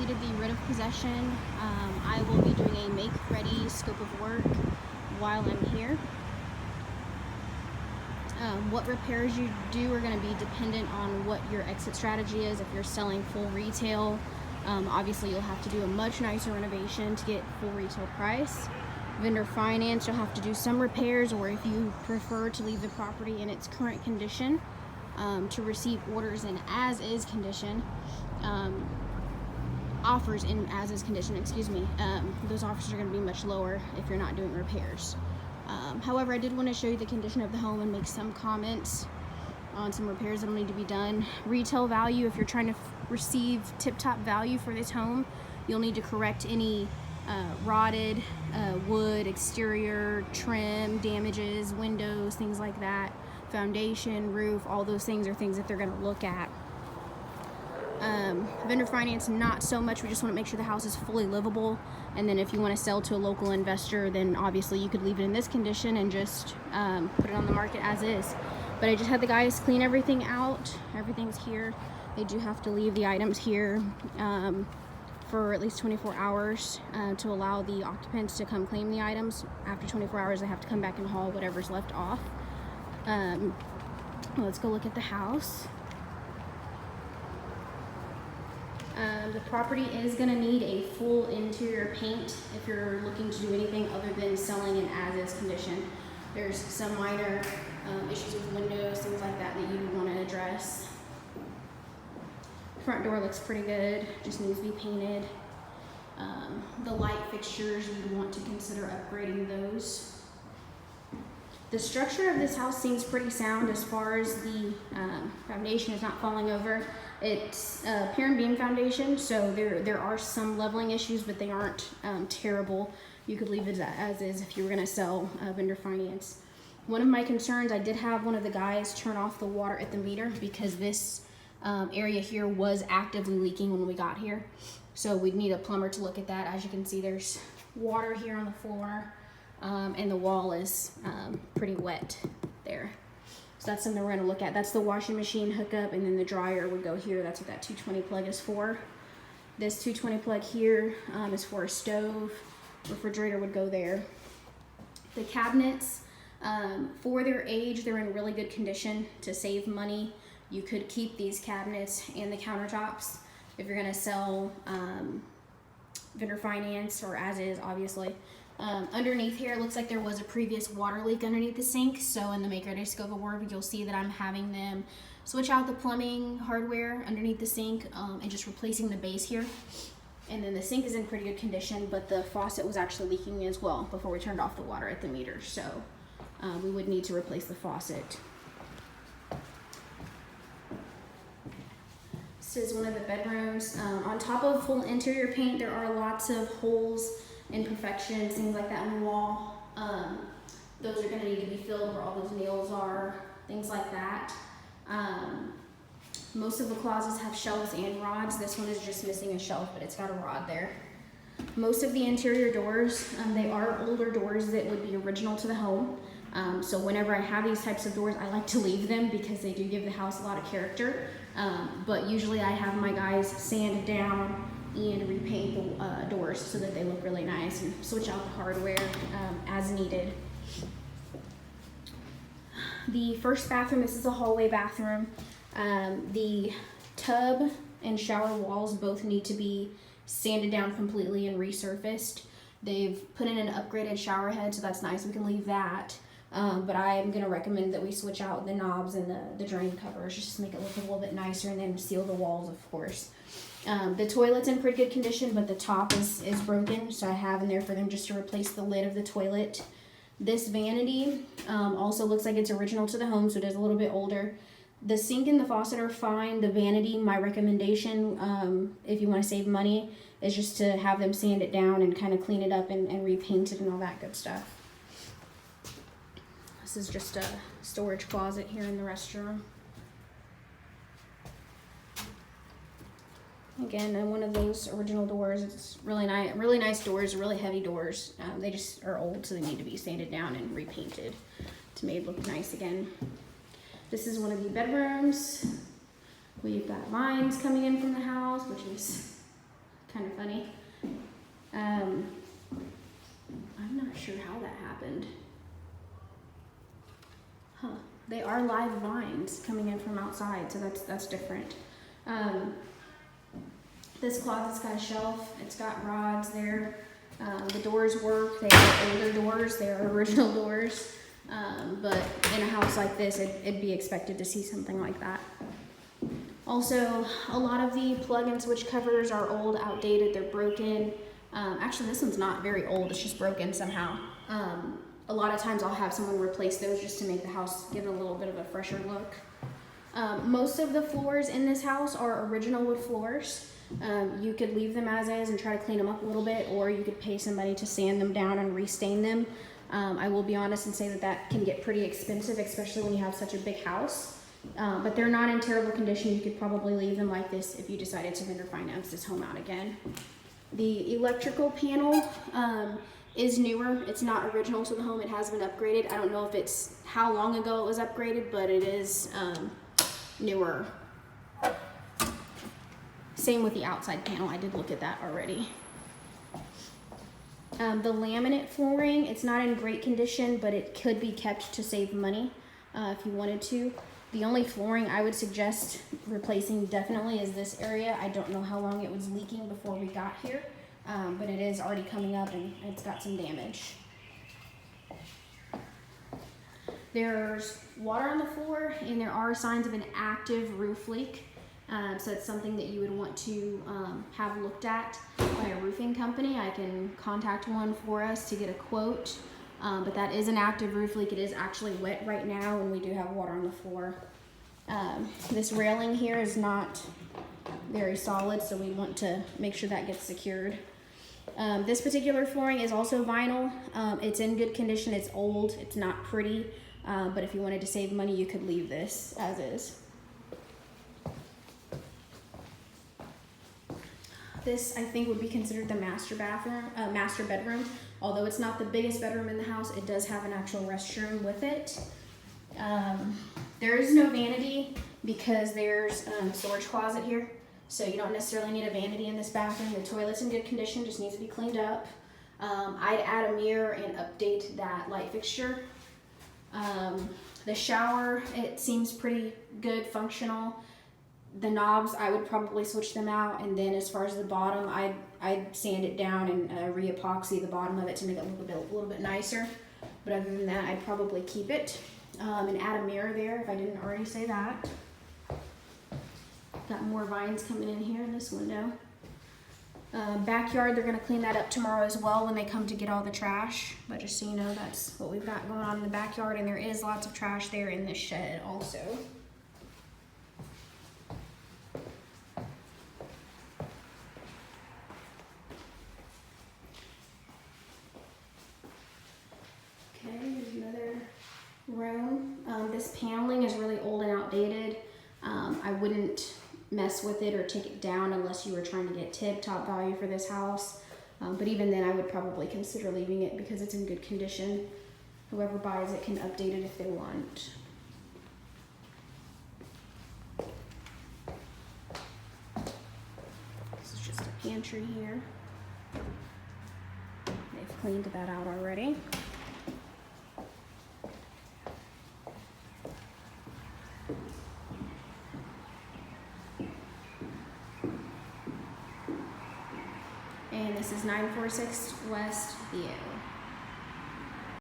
completed the writ of possession. I will be doing a make-ready scope of work while I'm here. What repairs you do are going to be dependent on what your exit strategy is. If you're selling full retail, obviously you'll have to do a much nicer renovation to get full retail price. Vendor finance, you'll have to do some repairs, or if you prefer to leave the property in its current condition, to receive orders in as-is condition, offers in as-is condition, excuse me, those offers are going to be much lower if you're not doing repairs. However, I did want to show you the condition of the home and make some comments on some repairs that will need to be done. Retail value, if you're trying to receive tip-top value for this home, you'll need to correct any rotted wood, exterior, trim, damages, windows, things like that, foundation, roof, all those things are things that they're going to look at. Vendor finance, not so much. We just want to make sure the house is fully livable, and then if you want to sell to a local investor, then obviously you could leave it in this condition and just put it on the market as is. But I just had the guys clean everything out. Everything's here. They do have to leave the items here for at least 24 hours to allow the occupants to come claim the items. After 24 hours, they have to come back and haul whatever's left off. Let's go look at the house. The property is going to need a full interior paint if you're looking to do anything other than selling in as-is condition. There's some minor issues with windows, things like that, that you want to address. Front door looks pretty good, just needs to be painted. The light fixtures, you'd want to consider upgrading those. The structure of this house seems pretty sound as far as the foundation is not falling over. It's a pier and beam foundation, so there are some leveling issues, but they aren't terrible. You could leave it as is if you were going to sell vendor finance. One of my concerns, I did have one of the guys turn off the water at the meter because this area here was actively leaking when we got here. So we'd need a plumber to look at that. As you can see, there's water here on the floor, and the wall is pretty wet there. So that's something we're going to look at. That's the washing machine hookup, and then the dryer would go here. That's what that 220 plug is for. This 220 plug here is for a stove. Refrigerator would go there. The cabinets, for their age, they're in really good condition. To save money, you could keep these cabinets and the countertops. If you're going to sell vendor finance or as is, obviously. Underneath here, it looks like there was a previous water leak underneath the sink. So in the make-ready scope of work, you'll see that I'm having them switch out the plumbing hardware underneath the sink and just replacing the base here. And then the sink is in pretty good condition, but the faucet was actually leaking as well before we turned off the water at the meter. So we would need to replace the faucet. This is one of the bedrooms. On top of full interior paint, there are lots of holes, imperfections, things like that on the wall. Those are going to need to be filled where all those nails are, things like that. Most of the closets have shelves and rods. This one is just missing a shelf, but it's got a rod there. Most of the interior doors, they are older doors that would be original to the home. So whenever I have these types of doors, I like to leave them because they do give the house a lot of character. But usually I have my guys sand down and repaint the doors so that they look really nice and switch out the hardware as needed. The first bathroom, this is a hallway bathroom. The tub and shower walls both need to be sanded down completely and resurfaced. They've put in an upgraded shower head, so that's nice. We can leave that. But I am going to recommend that we switch out the knobs and the drain covers just to make it look a little bit nicer, and then seal the walls, of course. The toilet's in pretty good condition, but the top is broken, so I have in there for them just to replace the lid of the toilet. This vanity also looks like it's original to the home, so it is a little bit older. The sink and the faucet are fine. The vanity, my recommendation, if you want to save money, is just to have them sand it down and kind of clean it up and repaint it and all that good stuff. This is just a storage closet here in the restroom. Again, one of those original doors. It's really nice doors, really heavy doors. They just are old, so they need to be sanded down and repainted to make it look nice again. This is one of the bedrooms. We've got lines coming in from the house, which is kind of funny. I'm not sure how that happened. Huh. They are live vines coming in from outside, so that's different. This closet's got a shelf. It's got rods there. The doors work. They are older doors. They are original doors. But in a house like this, it'd be expected to see something like that. Also, a lot of the plug and switch covers are old, outdated. They're broken. Actually, this one's not very old. It's just broken somehow. A lot of times I'll have someone replace those just to make the house give it a little bit of a fresher look. Most of the floors in this house are original wood floors. You could leave them as is and try to clean them up a little bit, or you could pay somebody to sand them down and restain them. I will be honest and say that can get pretty expensive, especially when you have such a big house. But they're not in terrible condition. You could probably leave them like this if you decided to vendor finance this home out again. The electrical panel is newer. It's not original to the home. It has been upgraded. I don't know if it's how long ago it was upgraded, but it is newer. Same with the outside panel. I did look at that already. The laminate flooring, it's not in great condition, but it could be kept to save money if you wanted to. The only flooring I would suggest replacing definitely is this area. I don't know how long it was leaking before we got here, but it is already coming up and it's got some damage. There's water on the floor and there are signs of an active roof leak. So it's something that you would want to have looked at by a roofing company. I can contact one for us to get a quote, but that is an active roof leak. It is actually wet right now and we do have water on the floor. This railing here is not very solid, so we want to make sure that gets secured. This particular flooring is also vinyl. It's in good condition. It's old. It's not pretty, but if you wanted to save money, you could leave this as is. This, I think, would be considered the master bedroom. Although it's not the biggest bedroom in the house, it does have an actual restroom with it. There is no vanity because there's a storage closet here. So you don't necessarily need a vanity in this bathroom. The toilet's in good condition, just needs to be cleaned up. I'd add a mirror and update that light fixture. The shower, it seems pretty good, functional. The knobs, I would probably switch them out, and then as far as the bottom, I'd sand it down and re-epoxy the bottom of it to make it look a little bit nicer. But other than that, I'd probably keep it and add a mirror there if I didn't already say that. Got more vines coming in here in this window. Backyard, they're going to clean that up tomorrow as well when they come to get all the trash. But just so you know, that's what we've got going on in the backyard, and there is lots of trash there in this shed also. Here's another room. This paneling is really old and outdated. I wouldn't mess with it or take it down unless you were trying to get tip-top value for this house. But even then, I would probably consider leaving it because it's in good condition. Whoever buys it can update it if they want. This is just a pantry here. They've cleaned that out already. And this is 946 West Theo.